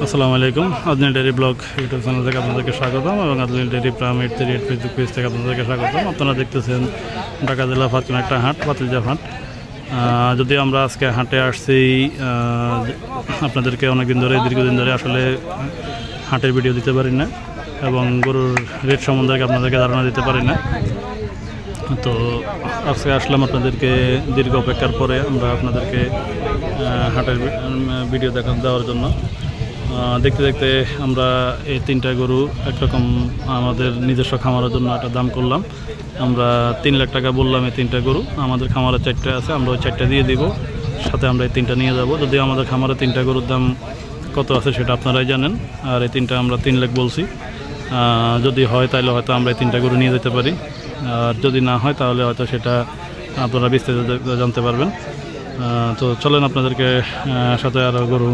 আসসালামু আলাইকুম, Adnan dairy blog YouTube channel থেকে আপনাদেরকে স্বাগতম এবং Adnan dairy prime 838 Facebook page থেকে আপনাদেরকে স্বাগতম। আপনারা দেখতেছেন ঢাকা জেলা ফাতিমা একটা হাট, পাতিলজা হাট। যদিও আমরা আজকে হাটে আসছি, আপনাদেরকে অনেকদিন ধরে দীর্ঘদিন ধরে আসলে হাটের ভিডিও দিতে পারি না এবং গরুর রেট সম্বন্ধে আপনাদেরকে ধারণা দিতে পারি না। তো আজকে আসলাম আপনাদেরকে দীর্ঘ অপেক্ষার পরে আমরা আপনাদেরকে হাটের ভিডিও দেওয়ার জন্য। দেখতে দেখতে আমরা এই তিনটা গরু একরকম আমাদের নিজস্ব খামারের জন্য একটা দাম করলাম। আমরা 3 লাখ টাকা বললাম এই তিনটা গরু। আমাদের খামারে 4টা আছে, আমরা ওই 4টা দিয়ে দিব, সাথে আমরা এই 3টা নিয়ে যাব। যদিও আমাদের খামারে 3টা গরুর দাম কত আছে সেটা আপনারাই জানেন। আর এই 3টা আমরা 3 লাখ বলছি। যদি হয় তাহলে হয়তো আমরা এই 3টা গরু নিয়ে যেতে পারি, আর যদি না হয় তাহলে হয়তো সেটা আপনারা বিস্তারিত জানতে পারবেন। তো চলেন আপনাদেরকে সাথে আরও গরু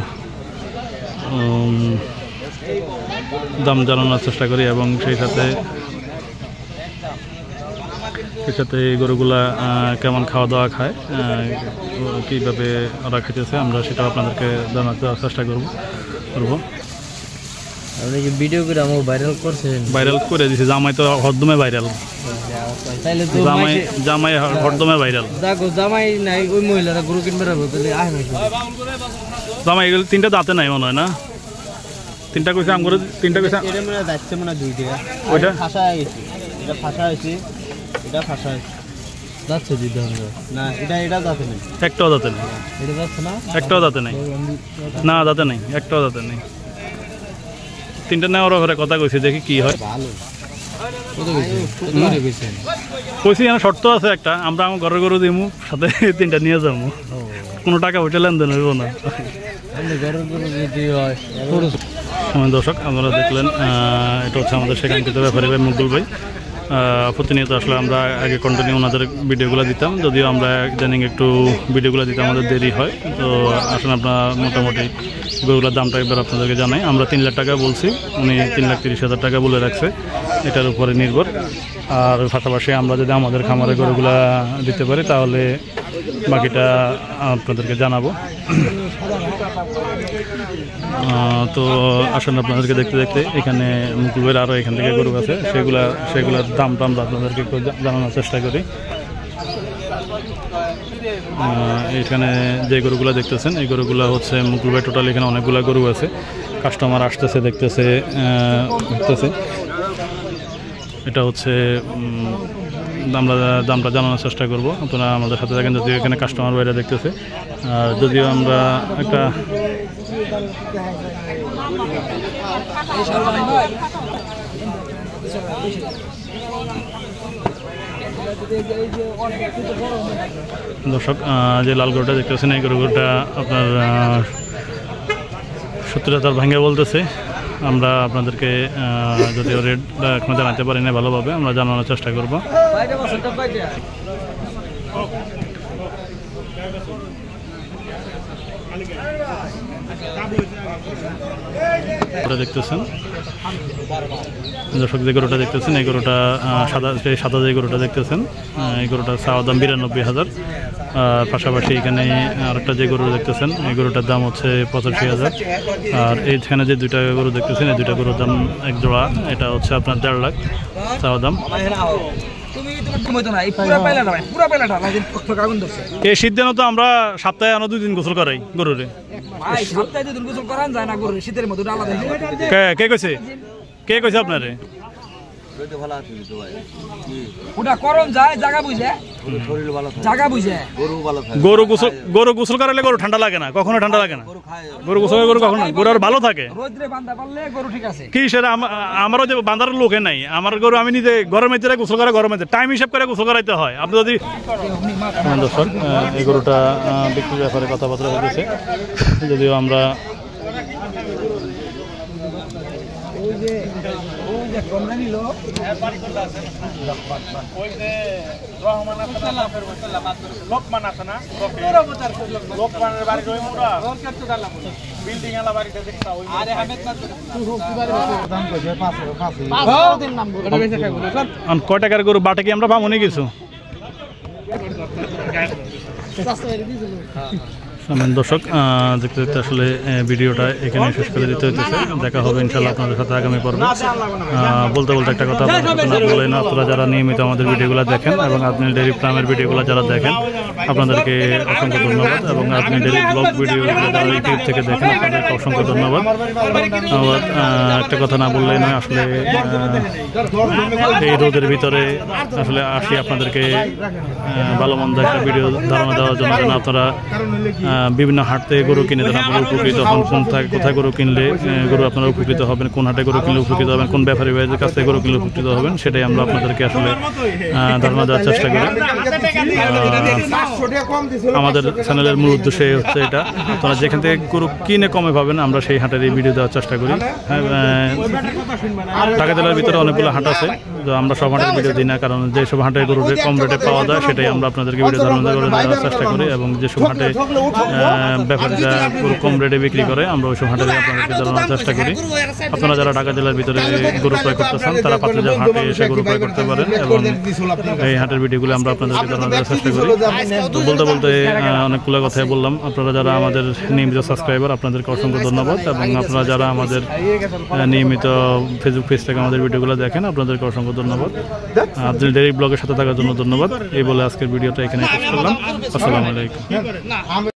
দাম জানানোর চেষ্টা করি এবং সেই সাথে এই গরুগুলা কেমন খাওয়া দাওয়া খায়, কীভাবে ওরা খেতেছে, আমরা সেটাও আপনাদেরকে জানাতে চেষ্টা করবো। আপনি কি ভিডিও করে আমার ভাইরাল করছেন? ভাইরাল করে দিছি, জামাই তো হরদমে ভাইরাল। তাইলে তো জামাই হরদমে ভাইরাল। দেখো জামাই নাই, ওই মহিলারা গরু কিনবে রাখবো, তাহলে আয় না জামাই এগুলো 3টা দাঁতে নাই মনে হয় না? 3টা কইছে আম করে 3টা কইছে। এটা মনে হয় যাচ্ছে মনে হয় 2টা। ওইটা ফাঁসা হয়েছে, এটা ফাঁসা হয়েছে, এটা ফাঁসা হয়েছে। যাচ্ছে দিদি না, এটা যাতে নেই, একটাও দাঁতে নেই। এটা যাচ্ছে না, একটাও দাঁতে নেই। না দাঁতে নেই, একটাও দাঁতে নেই। 3টা নেওয়ার ঘরে কথা কইছি, দেখি কি হয়। ভালো কইছি আমার শর্ত আছে একটা, আমরা আমার ঘরের গরু দিমু, সাথে 3টা নিয়ে যাবো, কোনো টাকা ওইটা লেনদেন হইব না। দর্শক আপনারা দেখলেন, এটা হচ্ছে আমাদের সেখানকার ব্যাপারী ভাই মুকুল ভাই। প্রতিনিয়ত আসলে আমরা আগে কন্টিনিউ ওনাদের ভিডিওগুলো দিতাম, যদিও আমরা ইদানিং একটু ভিডিওগুলো দিতে আমাদের দেরি হয়। তো আসলে আপনার মোটামুটি গরুগুলোর দামটা একবার আপনাদেরকে জানাই। আমরা 3 লাখ টাকা বলছি, উনি 3,30,000 টাকা বলে রাখছে, এটার উপরে নির্ভর। আর পাশাপাশি আমরা যদি আমাদের খামারে গরুগুলা দিতে পারি তাহলে বাকিটা আপনাদেরকে জানাবো। তো আসলে আপনাদেরকে দেখতে দেখতে এখানে মুকুল ভাইয়ের আরও এখান থেকে গরু আছে, সেগুলোর দামটা আমরা আপনাদেরকে একটু জানানোর চেষ্টা করি। এখানে যে গরুগুলো দেখতেছেন এই গরুগুলো হচ্ছে মুকুল ভাই টোটাল এখানে অনেকগুলো গরু আছে, কাস্টমার আসতেছে দেখতেছে। এটা হচ্ছে আমরা দামটা জানানোর চেষ্টা করব, আপনারা আমাদের সাথে থাকেন। যদিও এখানে কাস্টমার বাইরে দেখতেছে, আর যদিও আমরা একটা দর্শক যে লাল গরুটা দেখতেছেন এই গরুটা আপনার 70,000 ভাঙ্গে বলতেছে। আমরা আপনাদেরকে যদিও রেটটা এখন জানাতে পারি না ভালোভাবে, আমরা জানানোর চেষ্টা করব। দেখতেছেন দর্শক, যে গরুটা দেখতেছেন এই গরুটা সাদা যে গরুটা দেখতেছেন এই গরুটার চাওয়া দাম 92,000। আর পাশাপাশি এখানে আরেকটা যে গরু দেখতেছেন এই গরুটার দাম হচ্ছে 85,000। আর এইখানে যে 2টা গরু দেখতেছেন এই 2টা গরুর দাম এক জোড়া, এটা হচ্ছে আপনার 1.5 লাখ চাওয়া দাম। এই শীত দিনে তো আমরা সপ্তাহে 2 দিন গোসল করাই গরুরে। কে কইছে আপনারে? গরু গোসল করালে গরু ঠান্ডা লাগে না, কখনো ঠান্ডা লাগে না। গরু গোসল গরু কখনো গরু আর ভালো থাকে কি সেটা আমারও যে বান্ধার লোকে নাই। আমার গরু আমি নিজে গরমের ভিতরে গোসল করা, গরমের টাইম হিসাব করে গোসল করাইতে হয়। আপনি যদি দর্শক এই গরুটা বিক্রির ব্যাপারে কথাবার্তা বলতেছে, যদিও আমরা কয় টাকার গরু বাটা কি আমরা পাবো নি কিছু? দর্শক দেখতে দেখতে আসলে ভিডিওটা এখানে শেষ করে দিতে হইতেছে। দেখা হবে ইনশাল্লাহ আপনাদের সাথে আগামী পর্বে। বলতে বলতে একটা কথা না বলে না, আপনারা যারা নিয়মিত আমাদের ভিডিওগুলো দেখেন এবং আপনি ডেইরি ফার্মের ভিডিওগুলো যারা দেখেন আপনাদেরকে অসংখ্য ধন্যবাদ, এবং আপনি ডেইলি ব্লগ ভিডিওগুলো যারা ইউটিউব থেকে দেখেন আপনাদেরকে অসংখ্য ধন্যবাদ। আবার একটা কথা না বললেই নয়, আসলে এই রোদের ভিতরে আসলে আসি আপনাদেরকে ভালো মন্দ একটা ভিডিও ধারণা দেওয়ার জন্য, যেন আপনারা বিভিন্ন হাট থেকে গরু কিনে দেন, আপনারা উপকৃত হন। কোথায় গরু কিনলে গরু আপনারা উপকৃত হবেন, কোন হাটে গরু কিনলে উপকৃত হবেন, কোন ব্যাপারী ভাইদের কাছ থেকে গরু কিনলে উপকৃত হবেন, সেটাই আমরা আপনাদেরকে আসলে ধারণা দেওয়ার চেষ্টা করি। আমাদের চ্যানেলের মূল উদ্দেশ্য হচ্ছে এটা, আপনারা যেখান থেকে গরু কিনে কমে পাবেন আমরা সেই হাটের এই ভিডিও দেওয়ার চেষ্টা করি। ঢাকা জেলার ভিতরে অনেকগুলো হাট আছে, তো আমরা সব হাটের ভিডিও দিই না, কারণ যেসব হাটে গরু কম রেটে পাওয়া যায় সেটাই আমরা আপনাদেরকে ভিডিও ধারণা করে দেওয়ার চেষ্টা করি, এবং যেসব হাটে ব্যাপারীরা গরু কম রেটে বিক্রি করে আমরা ওইসব হাটে আপনাদেরকে জানানোর চেষ্টা করি। আপনারা যারা ঢাকা জেলার ভিতরে গরু ক্রয় করতে চান তারা পাত্রজাত হাটে এসে গরু ক্রয় করতে পারেন, এবং এই হাটের ভিডিওগুলো আমরা আপনাদেরকে জানানোর চেষ্টা করি। তো বলতে বলতে অনেকগুলো কথাই বললাম। আপনারা যারা আমাদের নিয়মিত সাবস্ক্রাইবার আপনাদেরকে অসংখ্য ধন্যবাদ, এবং আপনারা যারা আমাদের নিয়মিত ফেসবুক পেজ থেকে আমাদের ভিডিওগুলো দেখেন আপনাদেরকে অসংখ্য ধন্যবাদ। আপনাদের ডেইলি ব্লগের সাথে থাকার জন্য ধন্যবাদ। এই বলে আজকের ভিডিওটা এখানে শেষ করলাম। আসসালামু আলাইকুম।